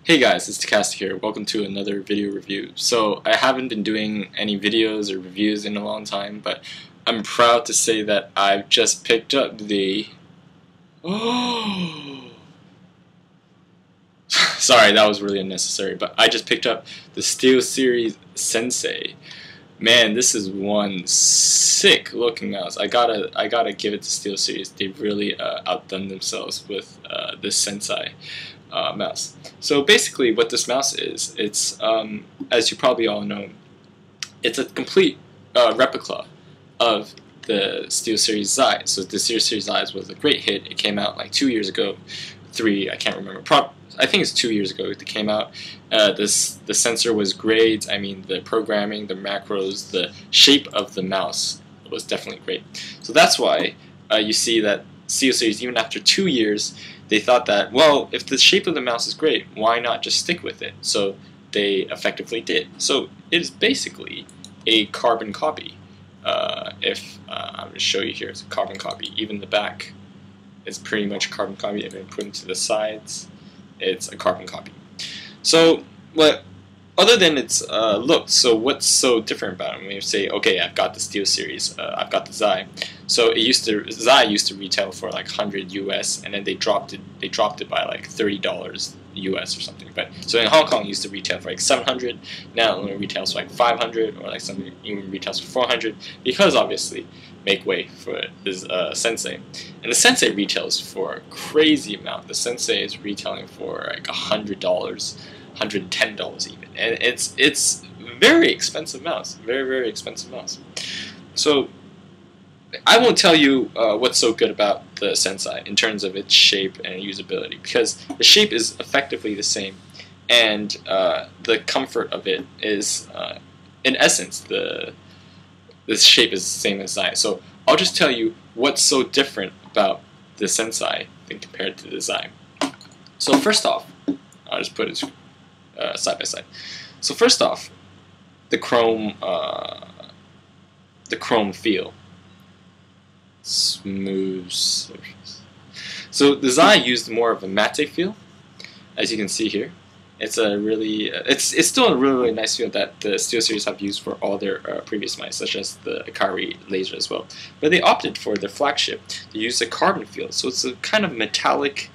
Hey guys, it's Takasta here. Welcome to another video review. So I haven't been doing any videos or reviews in a long time, but I'm proud to say that I've just picked up the sorry, that was really unnecessary, but I just picked up the SteelSeries Sensei. Man, this is one sick looking mouse. I gotta give it to SteelSeries. They've really outdone themselves with this Sensei mouse. So basically what this mouse is, it's as you probably all know, it's a complete replica of the SteelSeries Xai. So the SteelSeries Xai was a great hit. It came out like 2 years ago, 3, I can't remember. I think it's 2 years ago it came out. The sensor was great. I mean, the programming, the macros, the shape of the mouse was definitely great. So that's why you see that SteelSeries, even after 2 years, they thought that, well, if the shape of the mouse is great, why not just stick with it? So they effectively did. So it is basically a carbon copy. I'm going to show you here, it's a carbon copy. Even the back is pretty much a carbon copy. If I put it to the sides, it's a carbon copy. So, other than its look, so what's so different about it? When you say, okay, I've got the SteelSeries, I've got the Xai. So Xai used to retail for like 100 US, and then they dropped it by like $30 US or something. But so in Hong Kong, it used to retail for like 700. Now it only retails for like 500, or like something even retails for 400, because obviously make way for this Sensei. And the Sensei retails for a crazy amount. The Sensei is retailing for like $100, $110 even, and it's very expensive mouse, very expensive mouse. So I won't tell you what's so good about the Sensei in terms of its shape and usability, because the shape is effectively the same, and the comfort of it is, in essence, the shape is the same as Xai. So I'll just tell you what's so different about the Sensei than compared to the Xai. So first off, I'll just put it side by side. So first off, the chrome feel, smooth surface. So the Xai used more of a matte feel, as you can see here. It's a really, it's still a really nice feel that the SteelSeries have used for all their previous mice, such as the Akari laser as well. But they opted for their flagship to use a carbon feel, so it's a kind of metallic,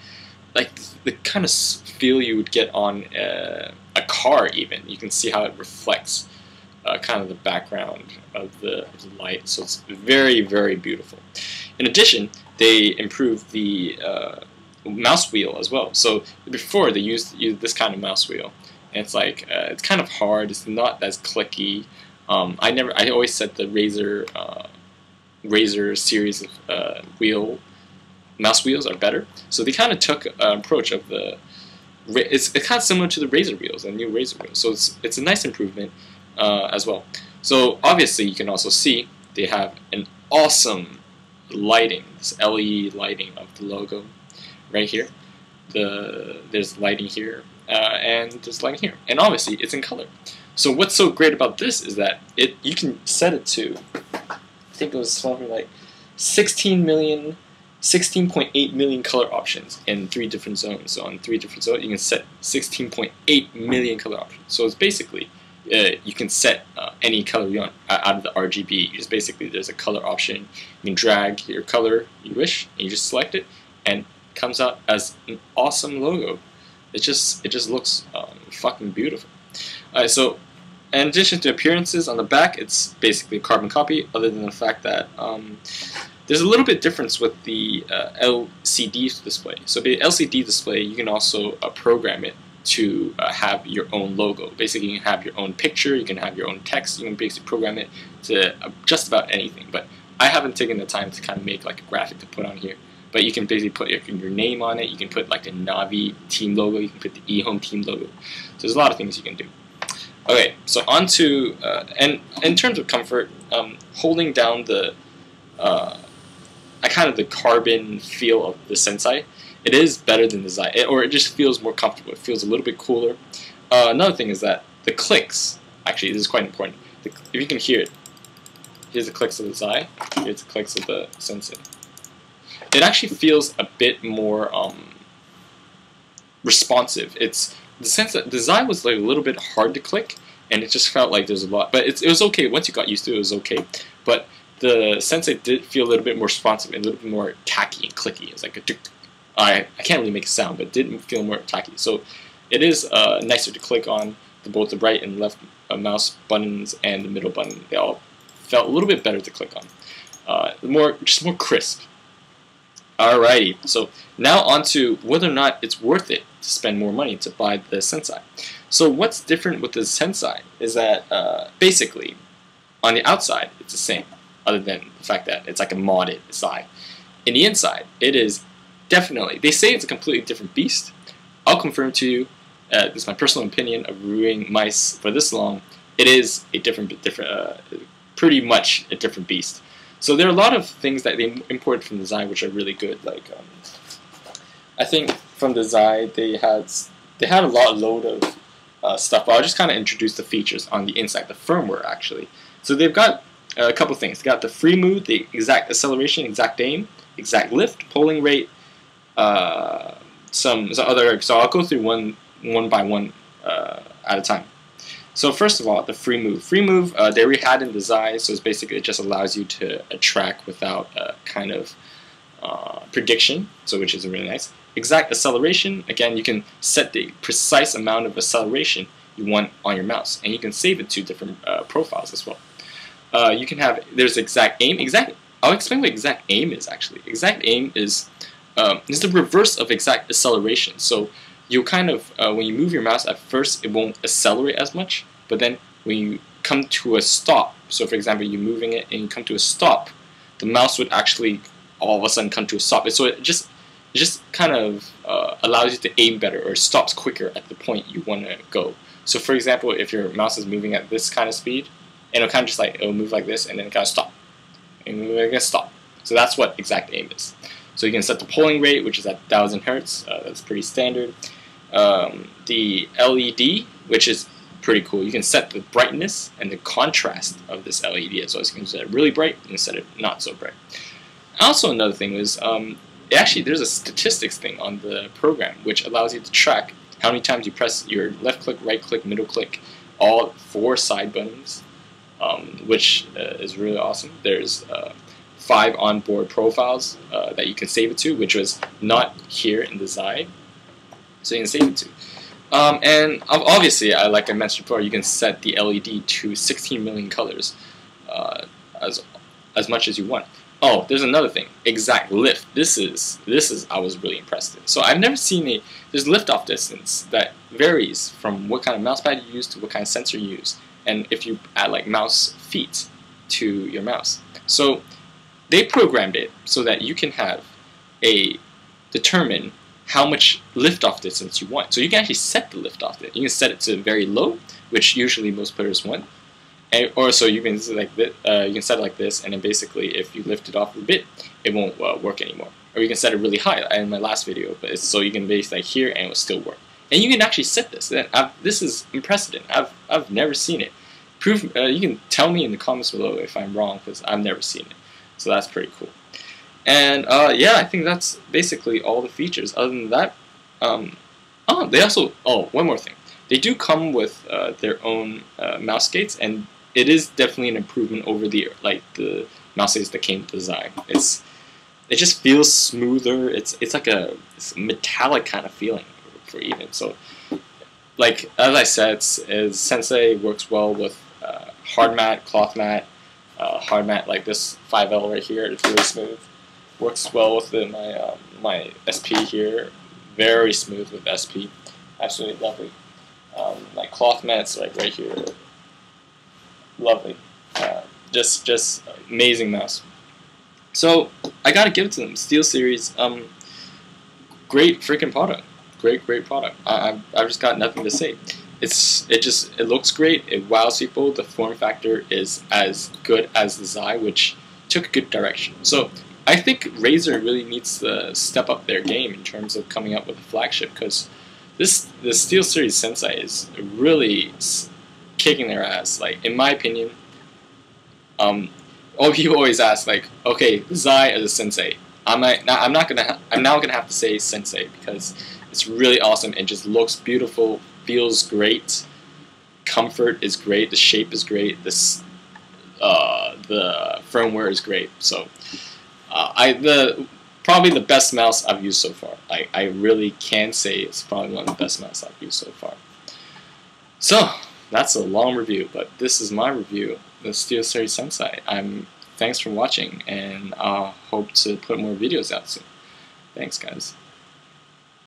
like the kind of feel you would get on a car even. You can see how it reflects kind of the background of the light, so it's very beautiful. In addition, they improved the mouse wheel as well. So before they used this kind of mouse wheel, and it's like it's kind of hard. It's not as clicky. I always said the Razer series of mouse wheels are better. So they kind of took an approach of the. It's kind of similar to the Razer wheels, the new Razer wheels. So it's a nice improvement as well. So obviously you can also see they have an awesome lighting, this LED lighting of the logo right here. There's lighting here and there's lighting here, and obviously it's in color. So what's so great about this is that you can set it to, I think it was something like 16.8 million color options in 3 different zones. So on 3 different zones, you can set 16.8 million color options. So it's basically, you can set any color you want out of the RGB. It's basically, there's a color option. You can drag your color you wish, and you just select it, and it comes out as an awesome logo. It just looks fucking beautiful. So in addition to appearances, on the back, it's basically a carbon copy, other than the fact that there's a little bit difference with the LCD display. So the LCD display, you can also program it to have your own logo. Basically, you can have your own picture, you can have your own text, you can basically program it to just about anything. But I haven't taken the time to kind of make like a graphic to put on here. But you can basically put your name on it, you can put like the Navi team logo, you can put the eHome team logo. So there's a lot of things you can do. Okay, so on to, and in terms of comfort, holding down the kind of the carbon feel of the Sensei, it is better than the Xai, or it just feels more comfortable. It feels a little bit cooler. Another thing is that the clicks, actually this is quite important, if you can hear it, here's the clicks of the Xai, here's the clicks of the Sensei. It actually feels a bit more responsive. It's the design was like a little bit hard to click, and it just felt like there's a lot. But it was okay once you got used to it. It was okay. But the Sensei did feel a little bit more responsive and a little bit more tacky and clicky. It's like a I can't really make a sound, but it did feel more tacky. So it is nicer to click on. Both the right and left mouse buttons and the middle button, they all felt a little bit better to click on. Just more crisp. Alrighty, so now on to whether or not it's worth it to spend more money to buy the Sensei. So what's different with the Sensei is that basically on the outside it's the same, other than the fact that it's like a modded side. In the inside, it is definitely, they say it's a completely different beast. I'll confirm to you, this is my personal opinion of reviewing mice for this long, it is a pretty much a different beast. So there are a lot of things that they imported from the Xai which are really good. Like I think from the Xai they had a load of stuff. But I'll just kind of introduce the features on the inside, the firmware actually. So they've got a couple things. They got the free move, the exact acceleration, exact aim, exact lift, polling rate, some other. So I'll go through one by one at a time. So first of all, the free move. Free move they already had in the Xai, so it's basically it just allows you to track without kind of prediction, so which is really nice. Exact acceleration, again, you can set the precise amount of acceleration you want on your mouse, and you can save it to different profiles as well. You can have, there's exact aim. I'll explain what exact aim is actually. Exact aim is the reverse of exact acceleration. So you kind of, when you move your mouse at first, it won't accelerate as much, but then when you come to a stop, so for example, you're moving it and you come to a stop, the mouse would actually all of a sudden come to a stop. So it just kind of allows you to aim better, or stops quicker at the point you want to go. So for example, if your mouse is moving at this kind of speed, and it'll kind of just like, it'll move like this and then kind of stop, and move again, stop. So that's what exact aim is. So you can set the polling rate, which is at 1000 Hertz. That's pretty standard. The LED, which is pretty cool. You can set the brightness and the contrast of this LED as well. So you can set it really bright and set it not so bright. Also, another thing was actually there's a statistics thing on the program which allows you to track how many times you press your left click, right click, middle click, all 4 side buttons, which is really awesome. There's 5 onboard profiles that you can save it to, which was not here in the Xai. So you can save it to. And obviously, like I mentioned before, you can set the LED to 16 million colors as much as you want. Oh, there's another thing. Exact lift. This is I was really impressed with. So I've never seen there's lift-off distance that varies from what kind of mouse pad you use to what kind of sensor you use, and if you add like mouse feet to your mouse. So they programmed it so that you can have determine how much lift-off distance you want. So you can actually set the lift-off distance. You can set it to very low, which usually most players want, or so you can like this, you can set it like this, and then basically if you lift it off a bit, it won't work anymore. Or you can set it really high, in my last video, but so you can base like here and it will still work. And you can actually set this. This is unprecedented. I've never seen it. You can tell me in the comments below if I'm wrong, because I've never seen it. So that's pretty cool. And yeah, I think that's basically all the features. Other than that, they also, one more thing. They do come with their own mouse gates, and it is definitely an improvement over the mouse gates that came with the Xai. It just feels smoother. It's like a metallic kind of feeling for even. So, like as I said, Sensei works well with hard mat, cloth mat, hard mat like this 5L right here. It's really smooth. Works well with my SP here. Very smooth with SP. Absolutely lovely. My cloth mats like right here. Lovely. Just amazing mouse. So I gotta give it to them. SteelSeries, great freaking product. Great product. I've just got nothing to say. It looks great. It wows people. The form factor is as good as the Xai, which took a good direction. So I think Razer really needs to step up their game in terms of coming up with a flagship, because the SteelSeries Sensei is really kicking their ass. Like, in my opinion, all people always ask, like, okay, Xai as a Sensei. I'm now gonna have to say Sensei because it's really awesome and just looks beautiful, feels great. Comfort is great. The shape is great. The firmware is great. So probably the best mouse I've used so far. I really can say it's probably one of the best mouse I've used so far. So that's a long review, but this is my review of the SteelSeries Sensei. Thanks for watching, and I hope to put more videos out soon. Thanks, guys.